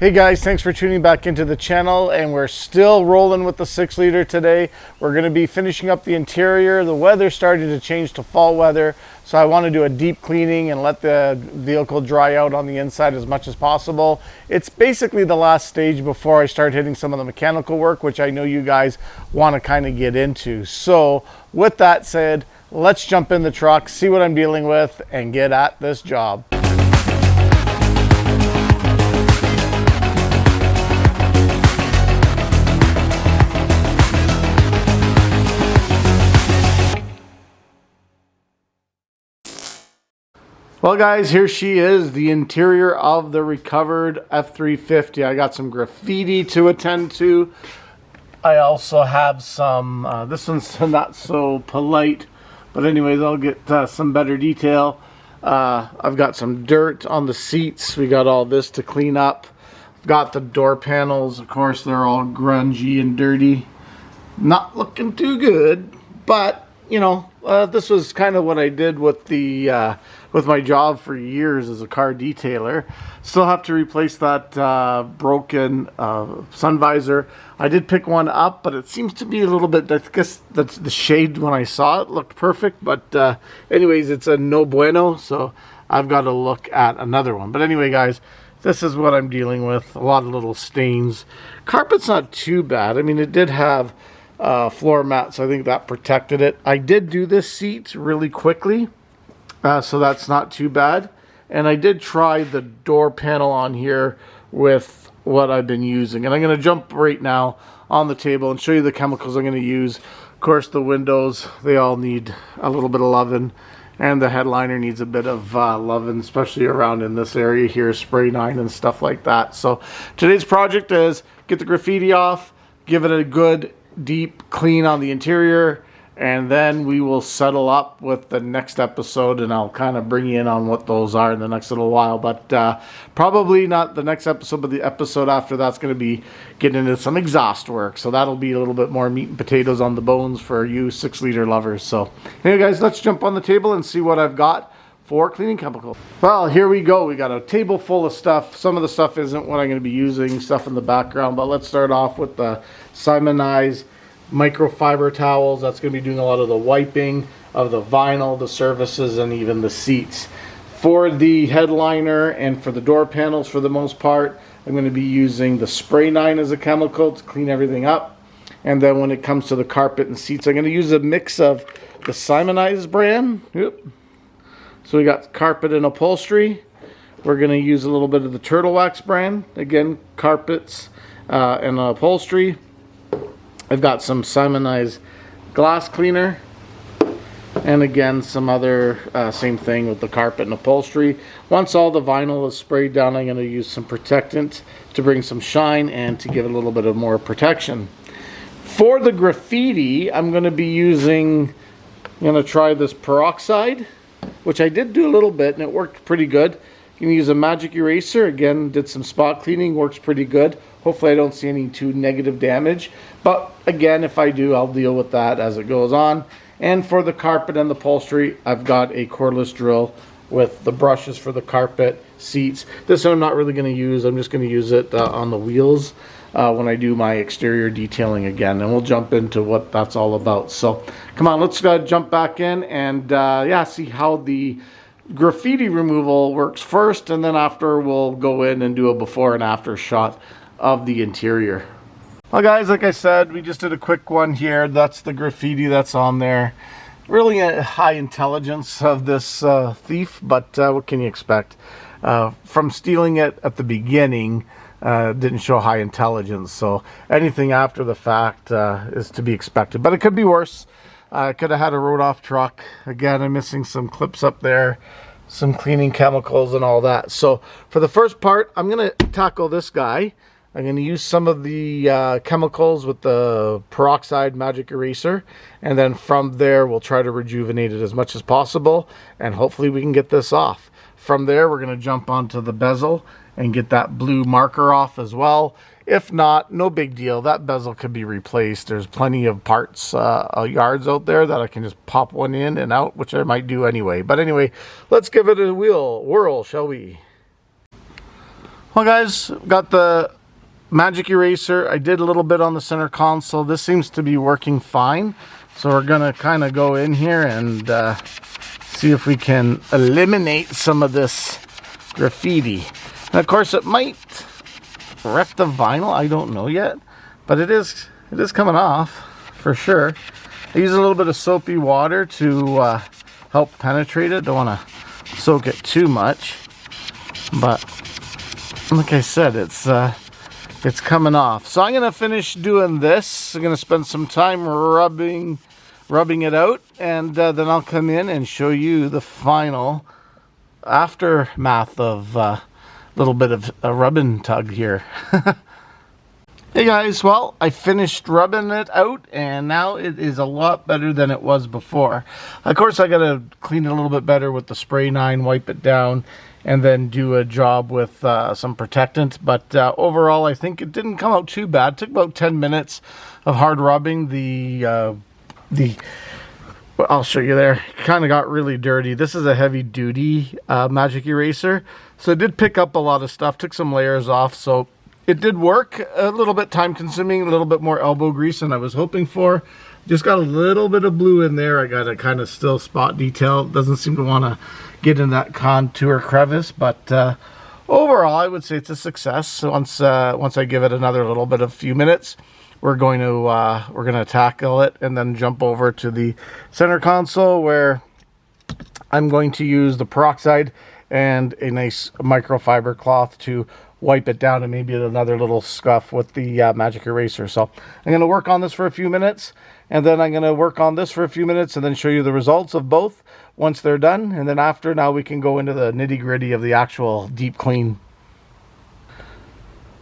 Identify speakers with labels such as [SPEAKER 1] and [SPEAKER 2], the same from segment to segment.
[SPEAKER 1] Hey guys, thanks for tuning back into the channel, and we're still rolling with the 6-liter today. We're going to be finishing up the interior. The weather's starting to change to fall weather, so I want to do a deep cleaning and let the vehicle dry out on the inside as much as possible. It's basically the last stage before I start hitting some of the mechanical work, which I know you guys want to kind of get into. So with that said, let's jump in the truck, see what I'm dealing with, and get at this job. Well guys, here she is, the interior of the recovered F350. I got some graffiti to attend to. I also have some, this one's not so polite, but anyways, I'll get some better detail. I've got some dirt on the seats. We got all this to clean up. I've got the door panels, of course, they're all grungy and dirty. Not looking too good, but you know, this was kind of what I did with the with my job for years as a car detailer. Still have to replace that broken sun visor. I did pick one up, but it seems to be a little bit, I guess that's the shade. When I saw it looked perfect, but anyways, it's a no bueno, so I've got to look at another one. But anyway guys, this is what I'm dealing with. A lot of little stains. Carpet's not too bad. I mean, it did have floor mat, so I think that protected it. I did do this seat really quickly, so that's not too bad. And I did try the door panel on here with what I've been using, and I'm going to jump right now on the table and show you the chemicals I'm going to use. Of course, the windows, they all need a little bit of loving, and the headliner needs a bit of loving, especially around in this area here, spray 9 and stuff like that. So today's project is get the graffiti off, give it a good deep clean on the interior, and then we will settle up with the next episode, and I'll kind of bring you in on what those are in the next little while. But probably not the next episode, but the episode after that's going to be getting into some exhaust work, so that'll be a little bit more meat and potatoes on the bones for you 6-liter lovers. So anyway guys, let's jump on the table and see what I've got for cleaning chemicals. Well, here we go. We got a table full of stuff. Some of the stuff isn't what I'm going to be using, stuff in the background, but let's start off with the Simonized microfiber towels. That's going to be doing a lot of the wiping of the vinyl, the surfaces, and even the seats. For the headliner and for the door panels, for the most part, I'm going to be using the spray 9 as a chemical to clean everything up. And then when it comes to the carpet and seats, I'm going to use a mix of the Simonized brand. Yep. So we got carpet and upholstery. We're going to use a little bit of the Turtle Wax brand. Again, carpets and upholstery. I've got some Simonized glass cleaner, and again some other same thing with the carpet and upholstery. Once all the vinyl is sprayed down, I'm going to use some protectant to bring some shine and to give it a little bit of more protection. For the graffiti, I'm going to be using, I'm going to try this peroxide, which I did do a little bit and it worked pretty good. You can use a magic eraser. Again, did some spot cleaning, works pretty good. Hopefully I don't see any too negative damage, but again, if I do, I'll deal with that as it goes on. And for the carpet and the upholstery, I've got a cordless drill with the brushes for the carpet, seats. This one I'm not really going to use. I'm just going to use it on the wheels when I do my exterior detailing again, and we'll jump into what that's all about. So come on, let's jump back in and yeah, see how the graffiti removal works first, and then after we'll go in and do a before and after shot of the interior. Well guys, like I said, we just did a quick one here. That's the graffiti that's on there. Really a high intelligence of this thief, but what can you expect? From stealing it at the beginning, didn't show high intelligence, so anything after the fact is to be expected. But it could be worse. I could have had a rode off truck. Again, I'm missing some clips up there, some cleaning chemicals and all that. So for the first part, I'm going to tackle this guy. I'm going to use some of the chemicals with the peroxide magic eraser, and then from there we'll try to rejuvenate it as much as possible, and hopefully we can get this off. From there we're going to jump onto the bezel and get that blue marker off as well. If not, no big deal. That bezel could be replaced. There's plenty of parts, yards out there that I can just pop one in and out, which I might do anyway. But anyway, let's give it a whirl, shall we? Well guys, got the magic eraser. I did a little bit on the center console. This seems to be working fine. So we're gonna kind of go in here and see if we can eliminate some of this graffiti. And of course it might wreck the vinyl, I don't know yet. But it is coming off for sure. I use a little bit of soapy water to help penetrate it. Don't want to soak it too much. But like I said, it's coming off. So I'm gonna finish doing this. I'm gonna spend some time rubbing it out, and then I'll come in and show you the final aftermath of a little bit of a rub and tug here. Hey guys, well, I finished rubbing it out and now it is a lot better than it was before. Of course, I gotta clean it a little bit better with the spray 9, wipe it down, and then do a job with some protectant. But overall, I think it didn't come out too bad. It took about 10 minutes of hard rubbing. Well, I'll show you there. Kind of got really dirty. This is a heavy duty magic eraser, so it did pick up a lot of stuff. Took some layers off, so it did work. A little bit time consuming, a little bit more elbow grease than I was hoping for. Just got a little bit of blue in there. I got a kind of still spot detail. Doesn't seem to want to get in that contour crevice, but overall I would say it's a success. So once I give it another little bit of few minutes, we're going to tackle it and then jump over to the center console, where I'm going to use the peroxide and a nice microfiber cloth to wipe it down, and maybe another little scuff with the magic eraser. So I'm going to work on this for a few minutes, and then I'm going to work on this for a few minutes, and then show you the results of both once they're done. And then after, now we can go into the nitty-gritty of the actual deep clean.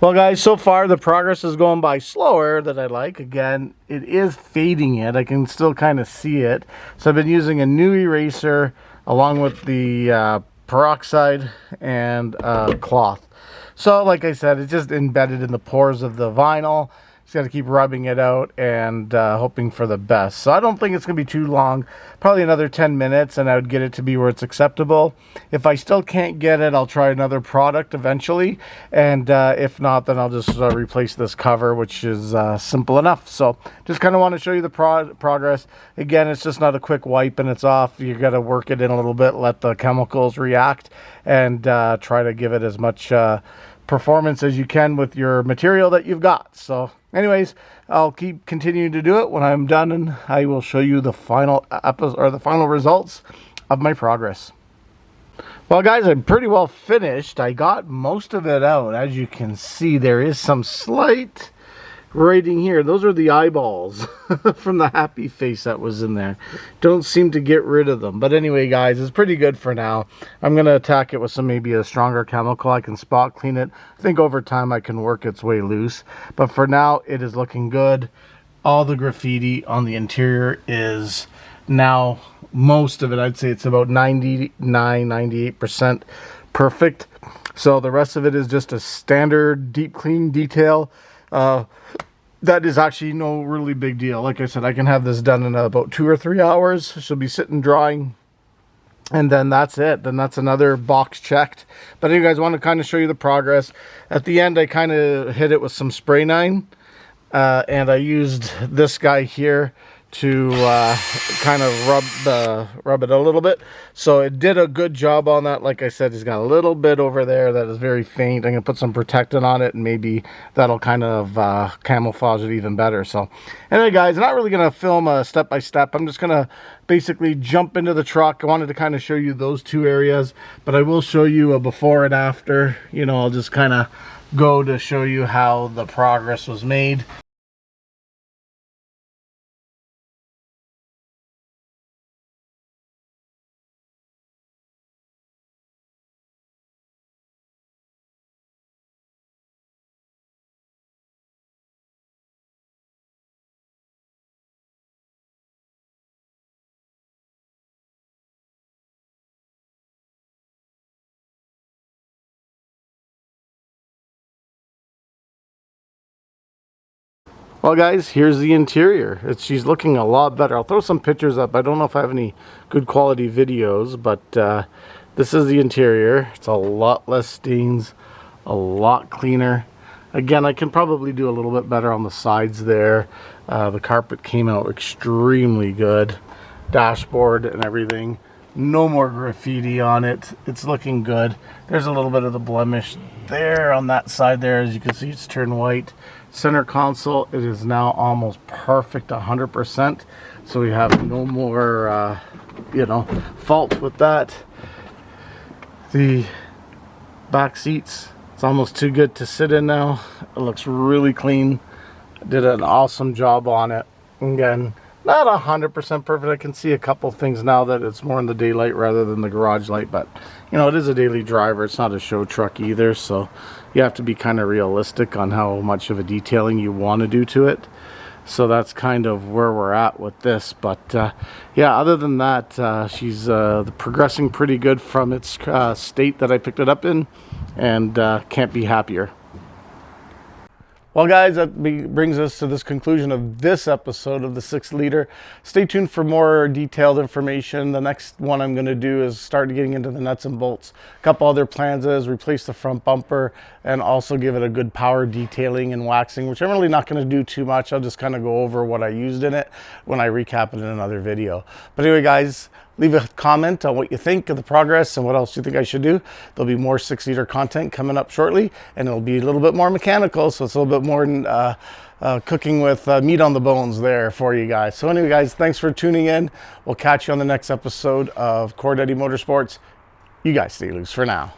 [SPEAKER 1] Well guys, so far the progress is going by slower than I like. Again, it is fading it. I can still kind of see it. So I've been using a new eraser along with the peroxide and cloth. So like I said, it's just embedded in the pores of the vinyl. Just got to keep rubbing it out and hoping for the best. So I don't think it's going to be too long. Probably another 10 minutes and I would get it to be where it's acceptable. If I still can't get it, I'll try another product eventually. And if not, then I'll just replace this cover, which is simple enough. So just kind of want to show you the progress. Again, it's just not a quick wipe and it's off. You got to work it in a little bit, let the chemicals react, and try to give it as much performance as you can with your material that you've got. So anyways, I'll keep continuing to do it. When I'm done, and I will show you the final episode, or the final results of my progress. Well guys, I'm pretty well finished. I got most of it out. As you can see, there is some slight writing here. Those are the eyeballs from the happy face that was in there. Don't seem to get rid of them. But anyway guys, it's pretty good for now. I'm going to attack it with some, maybe a stronger chemical. I can spot clean it. I think over time I can work its way loose. But for now, it is looking good. All the graffiti on the interior is now, most of it, I'd say it's about 98% perfect. So the rest of it is just a standard deep clean detail. That is actually no really big deal. Like I said, I can have this done in about 2 or 3 hours. She'll be sitting drying, and then that's it. Then that's another box checked. But anyway, guys, I want to kind of show you the progress. At the end, I kind of hit it with some spray 9, and I used this guy here to kind of rub it a little bit. So it did a good job on that. Like I said, he's got a little bit over there that is very faint. I'm gonna put some protectant on it, and maybe that'll kind of camouflage it even better. So anyway guys, I'm not really gonna film a step-by-step. I'm just gonna basically jump into the truck. I wanted to kind of show you those two areas, but I will show you a before and after. You know, I'll just kind of go to show you how the progress was made. Well guys, here's the interior. She's looking a lot better. I'll throw some pictures up. I don't know if I have any good quality videos, but this is the interior. It's a lot less stains, a lot cleaner. Again, I can probably do a little bit better on the sides there. The carpet came out extremely good. Dashboard and everything. No more graffiti on it. It's looking good. There's a little bit of the blemish there on that side there. As you can see, it's turned white. Center console, it is now almost perfect, 100%. So we have no more, fault with that. The back seats, it's almost too good to sit in now. It looks really clean. Did an awesome job on it. Again, not 100% perfect. I can see a couple things now that it's more in the daylight rather than the garage light, but it is a daily driver. It's not a show truck either, so you have to be kind of realistic on how much of a detailing you want to do to it. So that's kind of where we're at with this. But yeah, other than that, she's progressing pretty good from its state that I picked it up in, and can't be happier. Well, guys, that brings us to this conclusion of this episode of the 6 liter. Stay tuned for more detailed information. The next one I'm going to do is start getting into the nuts and bolts. A couple other plans is replace the front bumper and also give it a good power detailing and waxing, which I'm really not going to do too much. I'll just kind of go over what I used in it when I recap it in another video. But anyway, guys, leave a comment on what you think of the progress and what else you think I should do. There'll be more 6 liter content coming up shortly, and it'll be a little bit more mechanical, so it's a little bit more cooking with meat on the bones there for you guys. So anyway, guys, thanks for tuning in. We'll catch you on the next episode of Core Daddy Motorsports. You guys stay loose for now.